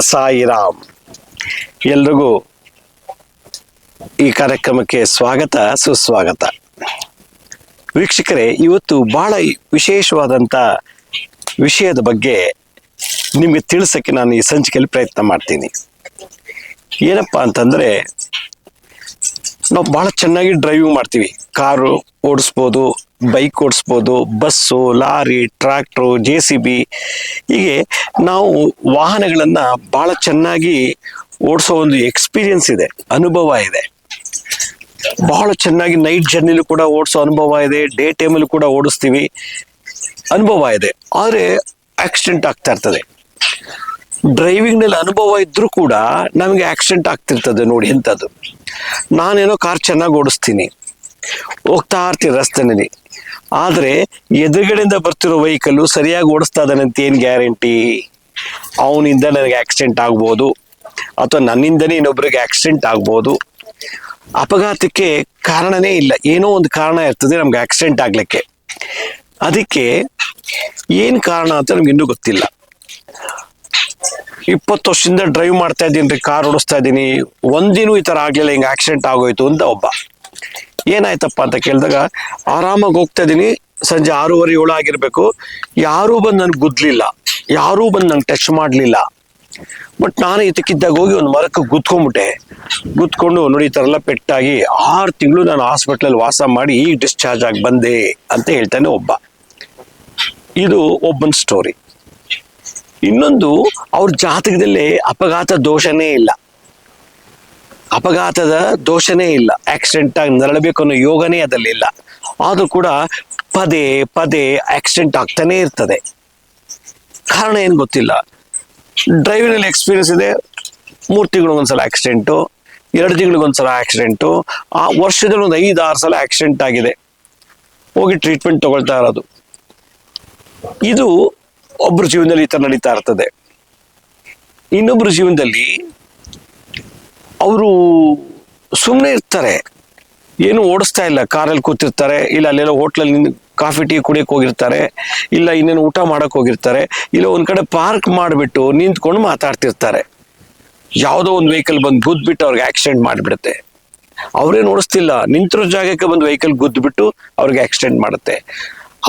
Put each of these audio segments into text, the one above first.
ಸಾಯಿರಾಮ್. ಎಲ್ರಿಗೂ ಈ ಕಾರ್ಯಕ್ರಮಕ್ಕೆ ಸ್ವಾಗತ ಸುಸ್ವಾಗತ. ವೀಕ್ಷಕರೇ, ಇವತ್ತು ಬಹಳ ವಿಶೇಷವಾದಂಥ ವಿಷಯದ ಬಗ್ಗೆ ನಿಮಗೆ ತಿಳಿಸೋಕ್ಕೆ ನಾನು ಈ ಸಂಚಿಕೆಯಲ್ಲಿ ಪ್ರಯತ್ನ ಮಾಡ್ತೀನಿ. ಏನಪ್ಪ ಅಂತಂದರೆ, ನಾವು ಭಾಳ ಚೆನ್ನಾಗಿ ಡ್ರೈವಿಂಗ್ ಮಾಡ್ತೀವಿ. ಕಾರು ಓಡಿಸ್ಬೋದು, ಬೈಕ್ ಓಡಿಸ್ಬೋದು, ಬಸ್ಸು, ಲಾರಿ, ಟ್ರ್ಯಾಕ್ಟ್ರು, JCB, ಹೀಗೆ ನಾವು ವಾಹನಗಳನ್ನು ಭಾಳ ಚೆನ್ನಾಗಿ ಓಡಿಸೋ ಒಂದು ಎಕ್ಸ್ಪೀರಿಯನ್ಸ್ ಇದೆ, ಅನುಭವ ಇದೆ. ಬಹಳ ಚೆನ್ನಾಗಿ ನೈಟ್ ಜರ್ನಿಲೂ ಕೂಡ ಓಡಿಸೋ ಅನುಭವ ಇದೆ, ಡೇ ಟೈಮಲ್ಲೂ ಕೂಡ ಓಡಿಸ್ತೀವಿ, ಅನುಭವ ಇದೆ. ಆದರೆ ಆಕ್ಸಿಡೆಂಟ್ ಆಗ್ತಾ ಇರ್ತದೆ. ಡ್ರೈವಿಂಗ್ನಲ್ಲಿ ಅನುಭವ ಇದ್ರೂ ಕೂಡ ನಮಗೆ ಆಕ್ಸಿಡೆಂಟ್ ಆಗ್ತಿರ್ತದೆ. ನೋಡಿ ಎಂಥದ್ದು, ನಾನೇನೋ ಕಾರ್ ಚೆನ್ನಾಗಿ ಓಡಿಸ್ತೀನಿ, ಹೋಗ್ತಾ ಇರ್ತೀನಿ ರಸ್ತೆನಲ್ಲಿ, ಆದರೆ ಎದುರುಗಡೆಯಿಂದ ಬರ್ತಿರೋ ವೆಹಿಕಲ್ಲು ಸರಿಯಾಗಿ ಓಡಿಸ್ತಾ ಇದ್ದಾನೆ ಅಂತ ಏನು ಗ್ಯಾರಂಟಿ? ಅವನಿಂದ ನನಗೆ ಆಕ್ಸಿಡೆಂಟ್ ಆಗ್ಬೋದು, ಅಥವಾ ನನ್ನಿಂದನೇ ಇನ್ನೊಬ್ಬರಿಗೆ ಆಕ್ಸಿಡೆಂಟ್ ಆಗ್ಬೋದು. ಅಪಘಾತಕ್ಕೆ ಕಾರಣನೇ ಇಲ್ಲ, ಏನೋ ಒಂದು ಕಾರಣ ಇರ್ತದೆ ನಮ್ಗೆ ಆಕ್ಸಿಡೆಂಟ್ ಆಗ್ಲಿಕ್ಕೆ. ಅದಕ್ಕೆ ಏನು ಕಾರಣ ಅಂತ ನಮ್ಗೆ ಇನ್ನೂ ಗೊತ್ತಿಲ್ಲ. 20 ವರ್ಷದಿಂದ ಡ್ರೈವ್ ಮಾಡ್ತಾ ಇದ್ದೀನಿ ರೀ, ಕಾರ್ ಓಡಿಸ್ತಾ ಇದ್ದೀನಿ, ಒಂದಿನೂ ಈ ಥರ ಆಗಲಿಲ್ಲ, ಹಿಂಗೆ ಆಕ್ಸಿಡೆಂಟ್ ಆಗೋಯ್ತು ಅಂತ ಒಬ್ಬ. ಏನಾಯ್ತಪ್ಪ ಅಂತ ಕೇಳಿದಾಗ, ಆರಾಮಾಗಿ ಹೋಗ್ತಾ ಇದ್ದೀನಿ, ಸಂಜೆ 6:30 7 ಆಗಿರ್ಬೇಕು, ಯಾರೂ ಬಂದು ನನಗೆ ಗುದ್ದಲಿಲ್ಲ, ಯಾರೂ ಬಂದು ನಂಗೆ ಟಚ್ ಮಾಡಲಿಲ್ಲ. ಬಟ್ ನಾನು ಇದಕ್ಕಿದ್ದಾಗ ಹೋಗಿ ಒಂದು ಮರಕ್ಕೆ ಗುದ್ಕೊಂಡು ನೋಡಿ ಈ ಥರ ಎಲ್ಲ ಪೆಟ್ಟಾಗಿ 6 ತಿಂಗಳು ನಾನು ಹಾಸ್ಪಿಟ್ಲಲ್ಲಿ ವಾಸ ಮಾಡಿ ಈಗ ಡಿಸ್ಚಾರ್ಜ್ ಆಗಿ ಬಂದೆ ಅಂತ ಹೇಳ್ತಾನೆ ಒಬ್ಬ. ಇದು ಒಬ್ಬನ ಸ್ಟೋರಿ. ಇನ್ನೊಂದು, ಅವ್ರ ಜಾತಕದಲ್ಲೇ ಅಪಘಾತ ದೋಷನೇ ಇಲ್ಲ, ಆಕ್ಸಿಡೆಂಟ್ ಆಗಿ ನರಳಬೇಕು ಅನ್ನೋ ಯೋಗನೇ ಅದರಲ್ಲಿಲ್ಲ. ಆದರೂ ಕೂಡ ಪದೇ ಪದೇ ಆಕ್ಸಿಡೆಂಟ್ ಆಗ್ತಾನೆ ಇರ್ತದೆ. ಕಾರಣ ಏನು ಗೊತ್ತಿಲ್ಲ. ಡ್ರೈವಿಂಗಲ್ಲಿ ಎಕ್ಸ್ಪೀರಿಯನ್ಸ್ ಇದೆ, 3 ತಿಂಗಳಿಗೊಂದ್ಸಲ ಆಕ್ಸಿಡೆಂಟು, 2 ತಿಂಗಳಿಗೊಂದ್ಸಲ ಆಕ್ಸಿಡೆಂಟು, ಆ ವರ್ಷದಲ್ಲಿ ಒಂದು 5-6 ಸಲ ಆಕ್ಸಿಡೆಂಟ್ ಆಗಿದೆ, ಹೋಗಿ ಟ್ರೀಟ್ಮೆಂಟ್ ತಗೊಳ್ತಾ ಇರೋದು. ಇದು ಒಬ್ಬರ ಜೀವನದಲ್ಲಿ ಈ ಥರ ನಡೀತಾ ಇರ್ತದೆ. ಇನ್ನೊಬ್ಬರ ಜೀವನದಲ್ಲಿ ಅವರು ಸುಮ್ಮನೆ ಇರ್ತಾರೆ, ಏನು ಓಡಿಸ್ತಾ ಇಲ್ಲ, ಕಾರಲ್ಲಿ ಕೂತಿರ್ತಾರೆ, ಇಲ್ಲ ಅಲ್ಲೆಲ್ಲ ಹೋಟ್ಲಲ್ಲಿ ಕಾಫಿ ಟೀ ಕುಡಿಯಕ್ಕೆ ಹೋಗಿರ್ತಾರೆ, ಇಲ್ಲ ಇನ್ನೇನು ಊಟ ಮಾಡಕ್ಕೆ ಹೋಗಿರ್ತಾರೆ, ಇಲ್ಲ ಒಂದು ಕಡೆ ಪಾರ್ಕ್ ಮಾಡಿಬಿಟ್ಟು ನಿಂತ್ಕೊಂಡು ಮಾತಾಡ್ತಿರ್ತಾರೆ. ಯಾವುದೋ ಒಂದು ವೆಹಿಕಲ್ ಬಂದು ಗುದ್ಬಿಟ್ಟು ಅವ್ರಿಗೆ ಆಕ್ಸಿಡೆಂಟ್ ಮಾಡಿಬಿಡುತ್ತೆ. ಅವ್ರೇನು ಓಡಿಸ್ತಿಲ್ಲ, ನಿಂತಿರೋ ಜಾಗಕ್ಕೆ ಬಂದು ವೆಹಿಕಲ್ ಗುದ್ಬಿಟ್ಟು ಅವ್ರಿಗೆ ಆಕ್ಸಿಡೆಂಟ್ ಮಾಡುತ್ತೆ.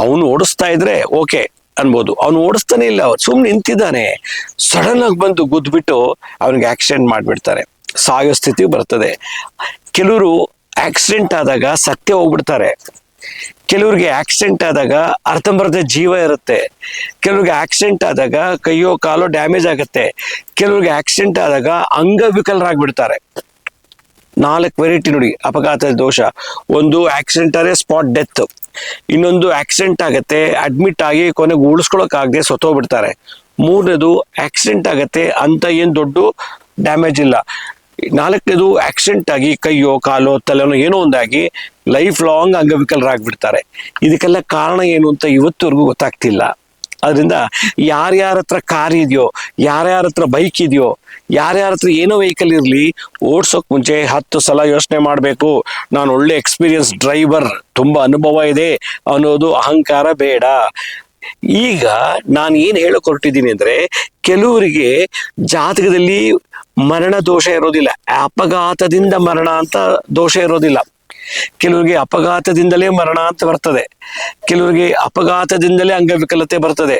ಅವನು ಓಡಿಸ್ತಾ ಇದ್ರೆ ಓಕೆ ಅನ್ಬೋದು, ಅವನು ಓಡಿಸ್ತಾನೆ ಇಲ್ಲ, ಅವ್ರು ಸುಮ್ಮನೆ ನಿಂತಿದ್ದಾನೆ, ಸಡನ್ ಆಗಿ ಬಂದು ಗುದ್ಬಿಟ್ಟು ಅವ್ನಿಗೆ ಆಕ್ಸಿಡೆಂಟ್ ಮಾಡಿಬಿಡ್ತಾರೆ, ಸಾಯೋ ಸ್ಥಿತಿ ಬರ್ತದೆ. ಕೆಲವರು ಆಕ್ಸಿಡೆಂಟ್ ಆದಾಗ ಸತ್ಯ ಹೋಗ್ಬಿಡ್ತಾರೆ, ಕೆಲವ್ರಿಗೆ ಆಕ್ಸಿಡೆಂಟ್ ಆದಾಗ ಅರ್ಧಂಬರ್ಧ ಜೀವ ಇರುತ್ತೆ, ಕೆಲವ್ರಿಗೆ ಆಕ್ಸಿಡೆಂಟ್ ಆದಾಗ ಕೈಯೋ ಕಾಲೋ ಡ್ಯಾಮೇಜ್ ಆಗುತ್ತೆ, ಕೆಲವ್ರಿಗೆ ಆಕ್ಸಿಡೆಂಟ್ ಆದಾಗ ಅಂಗವಿಕಲರಾಗ್ಬಿಡ್ತಾರೆ. 4 ವೆರೈಟಿ ನೋಡಿ ಅಪಘಾತದ ದೋಷ. ಒಂದು ಆಕ್ಸಿಡೆಂಟ್ ಆದರೆ ಸ್ಪಾಟ್ ಡೆತ್, ಇನ್ನೊಂದು ಆಕ್ಸಿಡೆಂಟ್ ಆಗತ್ತೆ, ಅಡ್ಮಿಟ್ ಆಗಿ ಕೊನೆಗೆ ಉಳಿಸ್ಕೊಳಕ್ಕಾಗದೆ ಸತ್ತೋಗ್ಬಿಡ್ತಾರೆ, 3ನೇದು ಆಕ್ಸಿಡೆಂಟ್ ಆಗತ್ತೆ ಅಂತ ಏನು ದೊಡ್ಡ ಡ್ಯಾಮೇಜ್ ಇಲ್ಲ, 4ನೇದು ಆಕ್ಸಿಡೆಂಟ್ ಆಗಿ ಕೈಯೋ ಕಾಲೋ ತಲೆನೋ ಏನೋ ಒಂದಾಗಿ ಲೈಫ್ ಲಾಂಗ್ ಅಂಗವಿಕಲರಾಗ್ಬಿಡ್ತಾರೆ. ಇದಕ್ಕೆಲ್ಲ ಕಾರಣ ಏನು ಅಂತ ಇವತ್ತುವರೆಗೂ ಗೊತ್ತಾಗ್ತಿಲ್ಲ. ಅದರಿಂದ ಯಾರ್ಯಾರ ಹತ್ರ ಕಾರ್ ಇದೆಯೋ, ಯಾರ್ಯಾರ ಹತ್ರ ಬೈಕ್ ಇದೆಯೋ, ಯಾರ್ಯಾರ ಹತ್ರ ಏನೋ ವೆಹಿಕಲ್ ಇರಲಿ, ಓಡ್ಸೋಕ್ ಮುಂಚೆ 10 ಸಲ ಯೋಚನೆ ಮಾಡಬೇಕು. ನಾನು ಒಳ್ಳೆ ಎಕ್ಸ್ಪೀರಿಯನ್ಸ್ ಡ್ರೈವರ್, ತುಂಬ ಅನುಭವ ಇದೆ ಅನ್ನೋದು ಅಹಂಕಾರ ಬೇಡ. ಈಗ ನಾನು ಏನು ಹೇಳಕ್ ಹೊರಟಿದ್ದೀನಿ ಅಂದರೆ, ಕೆಲವರಿಗೆ ಜಾತಕದಲ್ಲಿ ಮರಣ ದೋಷ ಇರೋದಿಲ್ಲ, ಅಪಘಾತದಿಂದ ಮರಣ ಅಂತ ದೋಷ ಇರೋದಿಲ್ಲ. ಕೆಲವರಿಗೆ ಅಪಘಾತದಿಂದಲೇ ಮರಣ ಅಂತ ಬರ್ತದೆ, ಕೆಲವರಿಗೆ ಅಪಘಾತದಿಂದಲೇ ಅಂಗವಿಕಲತೆ ಬರ್ತದೆ,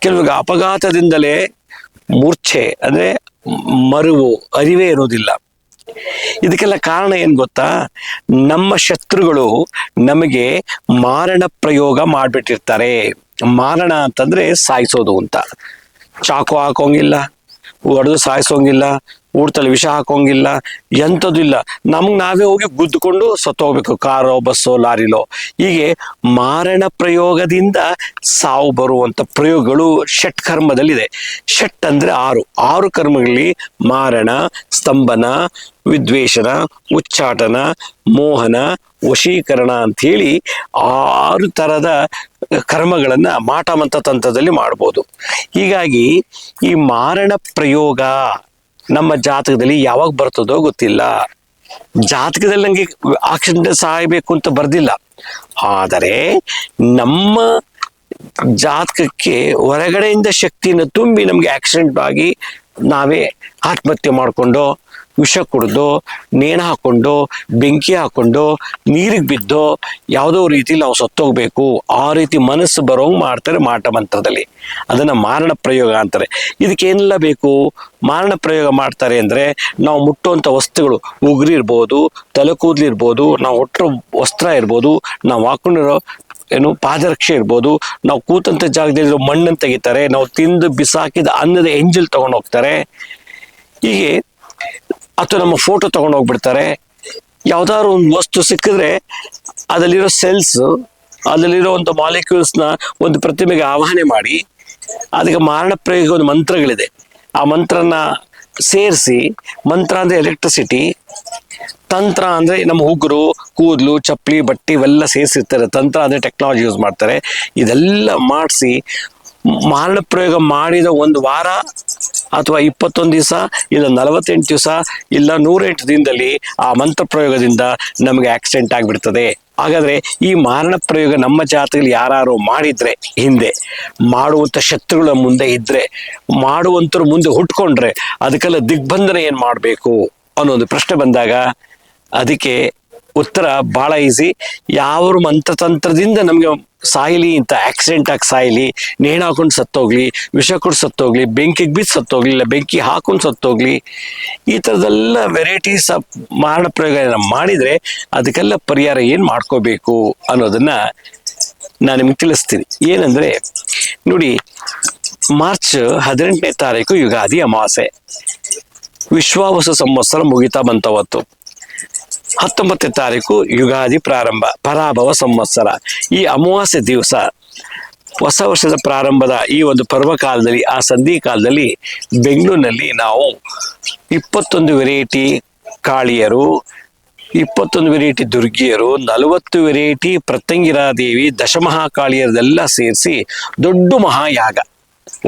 ಕೆಲವರಿಗೆ ಅಪಘಾತದಿಂದಲೇ ಮೂರ್ಛೆ ಅಂದ್ರೆ ಮರುವು, ಅರಿವೇ ಇರೋದಿಲ್ಲ. ಇದಕ್ಕೆಲ್ಲ ಕಾರಣ ಏನ್ ಗೊತ್ತಾ? ನಮ್ಮ ಶತ್ರುಗಳು ನಮಗೆ ಮಾರಣ ಪ್ರಯೋಗ ಮಾಡ್ಬಿಟ್ಟಿರ್ತಾರೆ. ಮಾರಣ ಅಂತಂದ್ರೆ ಸಾಯಿಸೋದು ಅಂತ. ಚಾಕು ಹಾಕೋಂಗಿಲ್ಲ, ಹೊಡೆದು ಸಾಯಿಸೋಂಗಿಲ್ಲ, ಊಟದಲ್ಲಿ ವಿಷ ಹಾಕೋಂಗಿಲ್ಲ, ಎಂಥದ್ದು ಇಲ್ಲ. ನಮ್ಗೆ ನಾವೇ ಹೋಗಿ ಗುದ್ದುಕೊಂಡು ಸತ್ತೋಗ್ಬೇಕು, ಕಾರೋ ಬಸ್ಸೋ ಲಾರಿಲೋ. ಹೀಗೆ ಮಾರಣ ಪ್ರಯೋಗದಿಂದ ಸಾವು ಬರುವಂಥ ಪ್ರಯೋಗಗಳು ಷಟ್ ಕರ್ಮದಲ್ಲಿದೆ. ಷಟ್ ಅಂದರೆ 6 ಕರ್ಮಗಳಲ್ಲಿ ಮಾರಣ, ಸ್ತಂಭನ, ವಿದ್ವೇಷನ, ಉಚ್ಚಾಟನ, ಮೋಹನ, ವಶೀಕರಣ ಅಂಥೇಳಿ 6 ಥರದ ಕರ್ಮಗಳನ್ನು ಮಾಟಮಂತ ತಂತ್ರದಲ್ಲಿ ಮಾಡ್ಬೋದು. ಹೀಗಾಗಿ ಈ ಮಾರಣ ಪ್ರಯೋಗ ನಮ್ಮ ಜಾತಕದಲ್ಲಿ ಯಾವಾಗ ಬರ್ತದೋ ಗೊತ್ತಿಲ್ಲ. ಜಾತಕದಲ್ಲಿ ನನಗೆ ಆಕ್ಸಿಡೆಂಟ್ ಸಾಯಬೇಕು ಅಂತ ಬರ್ದಿಲ್ಲ, ಆದರೆ ನಮ್ಮ ಜಾತಕಕ್ಕೆ ಹೊರಗಡೆಯಿಂದ ಶಕ್ತಿಯನ್ನು ತುಂಬಿ ನಮಗೆ ಆಕ್ಸಿಡೆಂಟ್ ಆಗಿ ನಾವೇ ಆತ್ಮಹತ್ಯೆ ಮಾಡಿಕೊಂಡು ವಿಷ ಕುಡಿದು ನೇಣು ಹಾಕೊಂಡು ಬೆಂಕಿ ಹಾಕೊಂಡು ನೀರಿಗೆ ಬಿದ್ದು ಯಾವುದೋ ರೀತಿಲಿ ನಾವು ಸತ್ತೋಗ್ಬೇಕು ಆ ರೀತಿ ಮನಸ್ಸು ಬರೋಂಗೆ ಮಾಡ್ತಾರೆ ಮಾಟ ಮಂತ್ರದಲ್ಲಿ. ಅದನ್ನು ಮಾರಣ ಪ್ರಯೋಗ ಅಂತಾರೆ. ಇದಕ್ಕೇನೆಲ್ಲ ಬೇಕು? ಮಾರಣ ಪ್ರಯೋಗ ಮಾಡ್ತಾರೆ ಅಂದರೆ ನಾವು ಮುಟ್ಟುವಂಥ ವಸ್ತುಗಳು, ಉಗುರು ಇರ್ಬೋದು, ತಲೆ ಕೂದಲು ಇರ್ಬೋದು, ನಾವು ಹೊಟ್ಟರು ವಸ್ತ್ರ ಇರ್ಬೋದು, ನಾವು ಹಾಕೊಂಡಿರೋ ಪಾದರಕ್ಷೆ ಇರ್ಬೋದು, ನಾವು ಕೂತಂಥ ಜಾಗದಲ್ಲಿರೋ ಮಣ್ಣನ್ನು ತೆಗಿತಾರೆ, ನಾವು ತಿಂದು ಬಿಸಾಕಿದ ಅನ್ನದ ಎಂಜಲ್ ತಗೊಂಡು ಹೋಗ್ತಾರೆ, ಹೀಗೆ ಅಥವಾ ನಮ್ಮ ಫೋಟೋ ತಗೊಂಡು ಹೋಗ್ಬಿಡ್ತಾರೆ. ಯಾವ್ದಾದ್ರು ಒಂದು ವಸ್ತು ಸಿಕ್ಕಿದ್ರೆ ಅದರಲ್ಲಿರೋ ಸೆಲ್ಸ್, ಅದರಲ್ಲಿರೋ ಒಂದು ಮಾಲಿಕ್ಯೂಲ್ಸ್ನ ಒಂದು ಪ್ರತಿಮೆಗೆ ಆವಾಹನೆ ಮಾಡಿ ಅದಕ್ಕೆ ಮಾರಣ ಪ್ರಯೋಗ ಒಂದು ಮಂತ್ರಗಳಿದೆ, ಆ ಮಂತ್ರನ ಸೇರಿಸಿ, ಮಂತ್ರ ಅಂದರೆ ಎಲೆಕ್ಟ್ರಿಸಿಟಿ, ತಂತ್ರ ಅಂದರೆ ನಮ್ಮ ಉಗುರು, ಕೂದಲು, ಚಪ್ಪಲಿ, ಬಟ್ಟೆ ಇವೆಲ್ಲ ಸೇರಿಸಿರ್ತಾರೆ, ತಂತ್ರ ಅಂದರೆ ಟೆಕ್ನಾಲಜಿ ಯೂಸ್ ಮಾಡ್ತಾರೆ. ಇದೆಲ್ಲ ಮಾಡಿಸಿ ಮಾರಣ ಪ್ರಯೋಗ ಮಾಡಿದ ಒಂದು ವಾರ ಅಥವಾ 21 ದಿವಸ ಇಲ್ಲ 48 ದಿವಸ ಇಲ್ಲ 108 ದಿನದಲ್ಲಿ ಆ ಮಂತ್ರ ಪ್ರಯೋಗದಿಂದ ನಮಗೆ ಆಕ್ಸಿಡೆಂಟ್ ಆಗಿಬಿಡ್ತದೆ. ಹಾಗಾದ್ರೆ ಈ ಮಾರಣ ಪ್ರಯೋಗ ನಮ್ಮ ಜಾತಕದಲ್ಲಿ ಯಾರು ಮಾಡಿದ್ರೆ, ಹಿಂದೆ ಮಾಡುವಂಥ ಶತ್ರುಗಳ ಮುಂದೆ ಇದ್ರೆ, ಮಾಡುವಂಥವ್ರು ಮುಂದೆ ಹುಟ್ಕೊಂಡ್ರೆ ಅದಕ್ಕೆಲ್ಲ ದಿಗ್ಬಂಧನ ಏನು ಮಾಡಬೇಕು ಅನ್ನೋ ಒಂದು ಪ್ರಶ್ನೆ ಬಂದಾಗ ಅದಕ್ಕೆ ಉತ್ತರ ಬಹಳ ಈಸಿ. ಯಾವ ಮಂತ್ರತಂತ್ರದಿಂದ ನಮಗೆ ಸಾಯಲಿ ಅಂತ, ಆಕ್ಸಿಡೆಂಟ್ ಆಗಿ ಸಾಯಲಿ, ನೇಣು ಹಾಕೊಂಡು ಸತ್ತೋಗ್ಲಿ, ವಿಷ ಕೊಟ್ಟು ಸತ್ತೋಗ್ಲಿ, ಬೆಂಕಿಗೆ ಬಿದ್ದು ಸತ್ತೋಗ್ಲಿ, ಇಲ್ಲ ಬೆಂಕಿ ಹಾಕೊಂಡು ಸತ್ತೋಗ್ಲಿ, ಈ ಥರದ್ದೆಲ್ಲ ವೆರೈಟೀಸ್ ಆಫ್ ಮಾರಣ ಪ್ರಯೋಗ ಮಾಡಿದರೆ ಅದಕ್ಕೆಲ್ಲ ಪರಿಹಾರ ಏನು ಮಾಡ್ಕೋಬೇಕು ಅನ್ನೋದನ್ನ ನಾನು ನಿಮ್ಗೆ ತಿಳಿಸ್ತೀನಿ. ಏನಂದರೆ ನೋಡಿ, ಮಾರ್ಚ್ 18ನೇ ತಾರೀಕು ಯುಗಾದಿ ಅಮಾವಾಸ್ಯೆ, ವಿಶ್ವಾವಸು ಸಂವತ್ಸರ ಮುಗಿತಾ ಬಂತವತ್ತು. 19ನೇ ತಾರೀಕು ಯುಗಾದಿ ಪ್ರಾರಂಭ, ಪರಾಭವ ಸಂವತ್ಸರ. ಈ ಅಮಾವಾಸ್ಯೆ ದಿವಸ ಹೊಸ ವರ್ಷದ ಪ್ರಾರಂಭದ ಈ ಒಂದು ಪರ್ವಕಾಲದಲ್ಲಿ, ಆ ಸಂಧಿ ಕಾಲದಲ್ಲಿ ಬೆಂಗಳೂರಿನಲ್ಲಿ ನಾವು 21 ವೆರೈಟಿ ಕಾಳಿಯರು, 21 ವೆರೈಟಿ ದುರ್ಗಿಯರು, 40 ವೆರೈಟಿ ಪ್ರತ್ಯಂಗಿರಾದೇವಿ, ದಶಮಹಾಕಾಳಿಯರದೆಲ್ಲ ಸೇರಿಸಿ ದೊಡ್ಡ ಮಹಾಯಾಗ,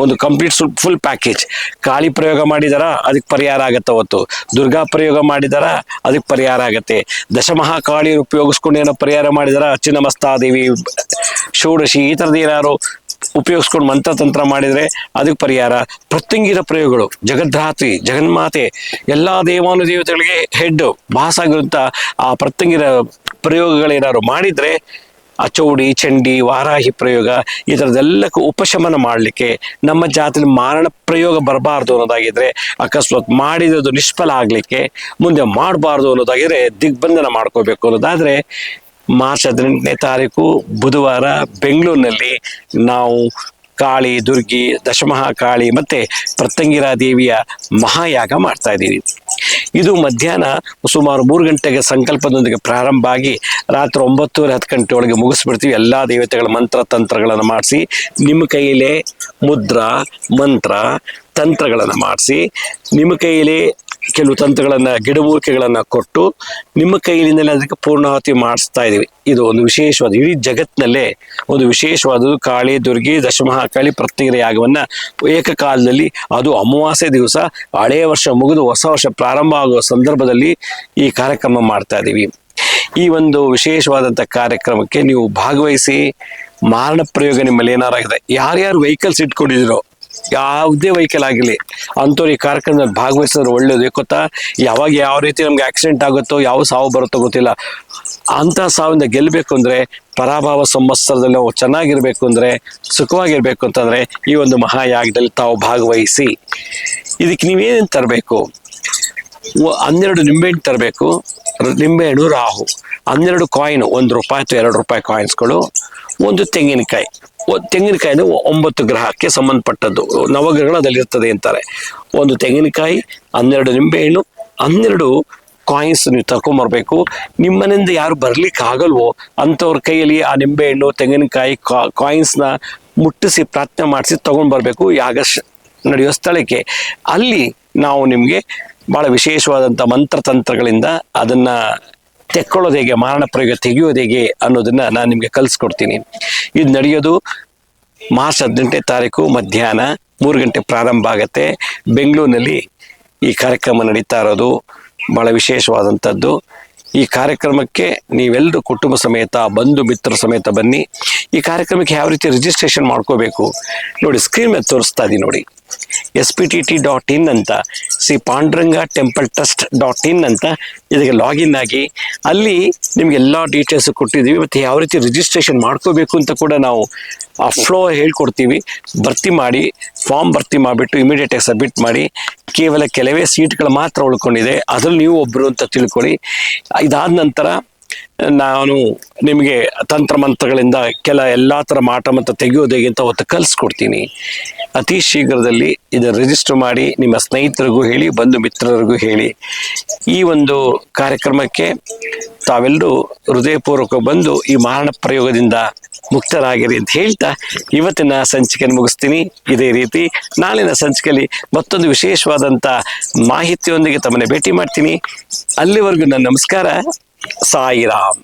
ಒಂದು ಕಂಪ್ಲೀಟ್ ಫುಲ್ ಪ್ಯಾಕೇಜ್. ಕಾಳಿ ಪ್ರಯೋಗ ಮಾಡಿದಾರ, ಅದಕ್ಕೆ ಪರಿಹಾರ ಆಗತ್ತೆ. ಅವತ್ತು ದುರ್ಗಾ ಪ್ರಯೋಗ ಮಾಡಿದಾರ, ಅದಕ್ಕೆ ಪರಿಹಾರ ಆಗತ್ತೆ. ದಶಮಹಾಕಾಳಿ ಉಪಯೋಗಿಸ್ಕೊಂಡು ಏನೋ ಪರಿಹಾರ ಮಾಡಿದಾರ, ಚಿನ್ನಮಸ್ತಾದೇವಿ, ಷೋಡಶಿ, ಈ ಥರದ್ದು ಏನಾರು ಉಪಯೋಗಿಸ್ಕೊಂಡು ಮಂತ್ರತಂತ್ರ ಮಾಡಿದರೆ ಅದಕ್ಕೆ ಪರಿಹಾರ. ಪ್ರತ್ಯಂಗಿರ ಪ್ರಯೋಗಗಳು, ಜಗದ್ಧಾತ್ರಿ, ಜಗನ್ಮಾತೆ, ಎಲ್ಲ ದೇವಾನು ದೇವತೆಗಳಿಗೆ ಹೆಡ್ ಬಾಸ್ ಆಗಿರುವಂಥ ಆ ಪ್ರತ್ಯಂಗಿರ ಪ್ರಯೋಗಗಳೇನಾದ್ರು ಮಾಡಿದರೆ, ಅಚೌಡಿ, ಚಂಡಿ, ವಾರಾಹಿ ಪ್ರಯೋಗ, ಈ ಥರದ್ದೆಲ್ಲಕ್ಕೂ ಉಪಶಮನ ಮಾಡಲಿಕ್ಕೆ, ನಮ್ಮ ಜಾತಿಯಲ್ಲಿ ಮಾರಣ ಪ್ರಯೋಗ ಬರಬಾರ್ದು ಅನ್ನೋದಾಗಿದ್ರೆ, ಅಕಸ್ಮಾತ್ ಮಾಡಿರೋದು ನಿಷ್ಫಲ ಆಗಲಿಕ್ಕೆ, ಮುಂದೆ ಮಾಡಬಾರ್ದು ಅನ್ನೋದಾಗಿದ್ರೆ ದಿಗ್ಬಂಧನ ಮಾಡ್ಕೋಬೇಕು ಅನ್ನೋದಾದರೆ ಮಾರ್ಚ್ 18ನೇ ತಾರೀಕು ಬುಧವಾರ ಬೆಂಗಳೂರಿನಲ್ಲಿ ನಾವು ಕಾಳಿ, ದುರ್ಗಿ, ದಶಮಹಾಕಾಳಿ ಮತ್ತು ಪ್ರತ್ಯಂಗಿರಾ ದೇವಿಯ ಮಹಾಯಾಗ ಮಾಡ್ತಾ ಇದ್ದೀವಿ. ಇದು ಮಧ್ಯಾಹ್ನ ಸುಮಾರು 3 ಗಂಟೆಗೆ ಸಂಕಲ್ಪದೊಂದಿಗೆ ಪ್ರಾರಂಭ ಆಗಿ ರಾತ್ರಿ 9:30 ಗಂಟೆ ಒಳಗೆ ಮುಗಿಸ್ಬಿಡ್ತೀವಿ. ಎಲ್ಲ ದೇವತೆಗಳ ಮಂತ್ರ ತಂತ್ರಗಳನ್ನು ಮಾಡಿಸಿ, ನಿಮ್ಮ ಕೈಯಲ್ಲೇ ಮುದ್ರಾ, ಮಂತ್ರ, ತಂತ್ರಗಳನ್ನು ಮಾಡಿಸಿ, ನಿಮ್ಮ ಕೈಯಲ್ಲಿ ಕೆಲವು ತಂತ್ರಗಳನ್ನು, ಗಿಡಮೂಲಿಕೆಗಳನ್ನು ಕೊಟ್ಟು ನಿಮ್ಮ ಕೈಲಿಂದಲೇ ಅದಕ್ಕೆ ಪೂರ್ಣಾಹುತಿ ಮಾಡಿಸ್ತಾ ಇದ್ದೀವಿ. ಇದು ಒಂದು ವಿಶೇಷವಾದ, ಇಡೀ ಜಗತ್ತಿನಲ್ಲೇ ಒಂದು ವಿಶೇಷವಾದದ್ದು. ಕಾಳಿ, ದುರ್ಗಿ, ದಶಮಹಾಕಾಳಿ ಪ್ರತ್ಯಂಗಿರ ಯಾಗವನ್ನು ಏಕಕಾಲದಲ್ಲಿ, ಅದು ಅಮಾವಾಸ್ಯೆ ದಿವಸ ಹಳೆಯ ವರ್ಷ ಮುಗಿದು ಹೊಸ ವರ್ಷ ಪ್ರಾರಂಭ ಆಗುವ ಸಂದರ್ಭದಲ್ಲಿ ಈ ಕಾರ್ಯಕ್ರಮ ಮಾಡ್ತಾ ಇದ್ದೀವಿ. ಈ ಒಂದು ವಿಶೇಷವಾದಂಥ ಕಾರ್ಯಕ್ರಮಕ್ಕೆ ನೀವು ಭಾಗವಹಿಸಿ. ಮಾರಣ ಪ್ರಯೋಗ ನಿಮ್ಮಲ್ಲಿ ಏನಾರಾಗಿದೆ, ಯಾರ್ಯಾರು ವೆಹಿಕಲ್ಸ್ ಇಟ್ಕೊಂಡಿದ್ದೀರೋ, ಯಾವುದೇ ವೆಹಿಕಲ್ ಆಗಿರಲಿ, ಅಂಥವ್ರು ಈ ಕಾರ್ಯಕ್ರಮದಲ್ಲಿ ಭಾಗವಹಿಸಿದ್ರೆ ಒಳ್ಳೇದು. ಗೊತ್ತಾ, ಯಾವಾಗ ಯಾವ ರೀತಿ ನಮ್ಗೆ ಆಕ್ಸಿಡೆಂಟ್ ಆಗುತ್ತೋ, ಯಾವ ಸಾವು ಬರುತ್ತೋ ಗೊತ್ತಿಲ್ಲ. ಅಂಥ ಸಾವಿಂದ ಗೆಲ್ಲಬೇಕು ಅಂದರೆ, ಪರಾಭವ ಸಂವತ್ಸರದಲ್ಲಿ ನಾವು ಚೆನ್ನಾಗಿರ್ಬೇಕು ಅಂದರೆ, ಸುಖವಾಗಿರ್ಬೇಕು ಅಂತಂದರೆ ಈ ಒಂದು ಮಹಾಯಾಗದಲ್ಲಿ ತಾವು ಭಾಗವಹಿಸಿ. ಇದಕ್ಕೆ ನೀವೇನೇನು ತರಬೇಕು? 12 ನಿಂಬೆಹಣ್ಣು ತರಬೇಕು. ನಿಂಬೆಹಣ್ಣು, ರಾಹು, 12 ಕಾಯಿನ್, ₹1 ಅಥವಾ ₹2 ಕಾಯಿನ್ಸ್ಗಳು, ಒಂದು ತೆಂಗಿನಕಾಯಿ. ತೆಂಗಿನಕಾಯಿನ 9 ಗ್ರಹಕ್ಕೆ ಸಂಬಂಧಪಟ್ಟದ್ದು, ನವಗ್ರಹಗಳು ಅದರಲ್ಲಿರ್ತದೆ ಅಂತಾರೆ. ಒಂದು ತೆಂಗಿನಕಾಯಿ, 12 ನಿಂಬೆಹಣ್ಣು, 12 ಕಾಯಿನ್ಸ್ ನೀವು ತಗೊಂಬರ್ಬೇಕು. ನಿಮ್ಮನೆಯಿಂದ ಯಾರು ಬರ್ಲಿಕ್ಕೆ ಆಗಲ್ವೋ ಅಂಥವ್ರ ಕೈಯಲ್ಲಿ ಆ ನಿಂಬೆಹಣ್ಣು, ತೆಂಗಿನಕಾಯಿ, ಕಾಯಿನ್ಸ್ನ ಮುಟ್ಟಿಸಿ ಪ್ರಾರ್ಥನೆ ಮಾಡಿಸಿ ತಗೊಂಡು ಬರಬೇಕು ಯಾಗ ನಡೆಯೋ ಸ್ಥಳಕ್ಕೆ. ಅಲ್ಲಿ ನಾವು ನಿಮಗೆ ಭಾಳ ವಿಶೇಷವಾದಂಥ ಮಂತ್ರತಂತ್ರಗಳಿಂದ ಅದನ್ನು ತೆಕ್ಕೊಳ್ಳೋದು ಹೇಗೆ, ಮಾರಣ ಪ್ರಯೋಗ ತೆಗೆಯೋದು ಹೇಗೆ ಅನ್ನೋದನ್ನು ನಾನು ನಿಮಗೆ ಕಲಿಸ್ಕೊಡ್ತೀನಿ. ಇದು ನಡೆಯೋದು ಮಾರ್ಚ್ 18ನೇ ತಾರೀಕು ಮಧ್ಯಾಹ್ನ 3 ಗಂಟೆ ಪ್ರಾರಂಭ ಆಗುತ್ತೆ. ಬೆಂಗಳೂರಿನಲ್ಲಿ ಈ ಕಾರ್ಯಕ್ರಮ ನಡೀತಾ ಇರೋದು ಭಾಳ ವಿಶೇಷವಾದಂಥದ್ದು. ಈ ಕಾರ್ಯಕ್ರಮಕ್ಕೆ ನೀವೆಲ್ಲರೂ ಕುಟುಂಬ ಸಮೇತ, ಬಂಧು ಮಿತ್ರರ ಸಮೇತ ಬನ್ನಿ. ಈ ಕಾರ್ಯಕ್ರಮಕ್ಕೆ ಯಾವ ರೀತಿ ರಿಜಿಸ್ಟ್ರೇಷನ್ ಮಾಡ್ಕೋಬೇಕು ನೋಡಿ, ಸ್ಕ್ರೀನ್ ಮೇಲೆ ತೋರಿಸ್ತಾ ಇದ್ದೀನಿ ನೋಡಿ. SPTT.in ಅಂತ, ಶ್ರೀ ಪಾಂಡುರಂಗ ಟೆಂಪಲ್ ಟ್ರಸ್ಟ್.in ಅಂತ ಇದಕ್ಕೆ ಲಾಗಿನ್ ಆಗಿ ಅಲ್ಲಿ ನಿಮ್ಗೆ ಎಲ್ಲ ಡೀಟೇಲ್ಸ್ ಕೊಟ್ಟಿದ್ದೀವಿ. ಮತ್ತು ಯಾವ ರೀತಿ ರಿಜಿಸ್ಟ್ರೇಷನ್ ಮಾಡ್ಕೋಬೇಕು ಅಂತ ಕೂಡ ನಾವು ಆ ಫ್ಲೋ ಹೇಳ್ಕೊಡ್ತೀವಿ. ಭರ್ತಿ ಮಾಡಿ, ಫಾರ್ಮ್ ಭರ್ತಿ ಮಾಡಿಬಿಟ್ಟು ಇಮಿಡಿಯೇಟಾಗಿ ಸಬ್ಮಿಟ್ ಮಾಡಿ. ಕೇವಲ ಕೆಲವೇ ಸೀಟ್ಗಳು ಮಾತ್ರ ಉಳ್ಕೊಂಡಿದೆ, ಅದ್ರಲ್ಲಿ ನೀವು ಒಬ್ಬರು ಅಂತ ತಿಳ್ಕೊಳ್ಳಿ. ಇದಾದ ನಂತರ ನಾನು ನಿಮಗೆ ತಂತ್ರಮಂತ್ರಗಳಿಂದ ಎಲ್ಲ ಥರ ಮಾಟ ಮಂತ್ರ ತೆಗೆಯೋದು ಹೇಗೆ ಅಂತ ಅವತ್ತು ಕಲಿಸ್ಕೊಡ್ತೀನಿ. ಅತಿ ಶೀಘ್ರದಲ್ಲಿ ಇದನ್ನು ರಿಜಿಸ್ಟರ್ ಮಾಡಿ ನಿಮ್ಮ ಸ್ನೇಹಿತರಿಗೂ ಹೇಳಿ, ಬಂಧು ಮಿತ್ರರಿಗೂ ಹೇಳಿ. ಈ ಒಂದು ಕಾರ್ಯಕ್ರಮಕ್ಕೆ ತಾವೆಲ್ಲರೂ ಹೃದಯಪೂರ್ವಕ ಬಂದು ಈ ಮಾರಣ ಪ್ರಯೋಗದಿಂದ ಮುಕ್ತರಾಗಿರಿ ಅಂತ ಹೇಳ್ತಾ ಇವತ್ತಿನ ಸಂಚಿಕೆಯನ್ನು ಮುಗಿಸ್ತೀನಿ. ಇದೇ ರೀತಿ ನಾಳಿನ ಸಂಚಿಕೆಯಲ್ಲಿ ಮತ್ತೊಂದು ವಿಶೇಷವಾದಂಥ ಮಾಹಿತಿಯೊಂದಿಗೆ ತಮ್ಮನ್ನು ಭೇಟಿ ಮಾಡ್ತೀನಿ. ಅಲ್ಲಿವರೆಗೂ ನನ್ನ ನಮಸ್ಕಾರ. ಸಾಯಿರಾಮ್.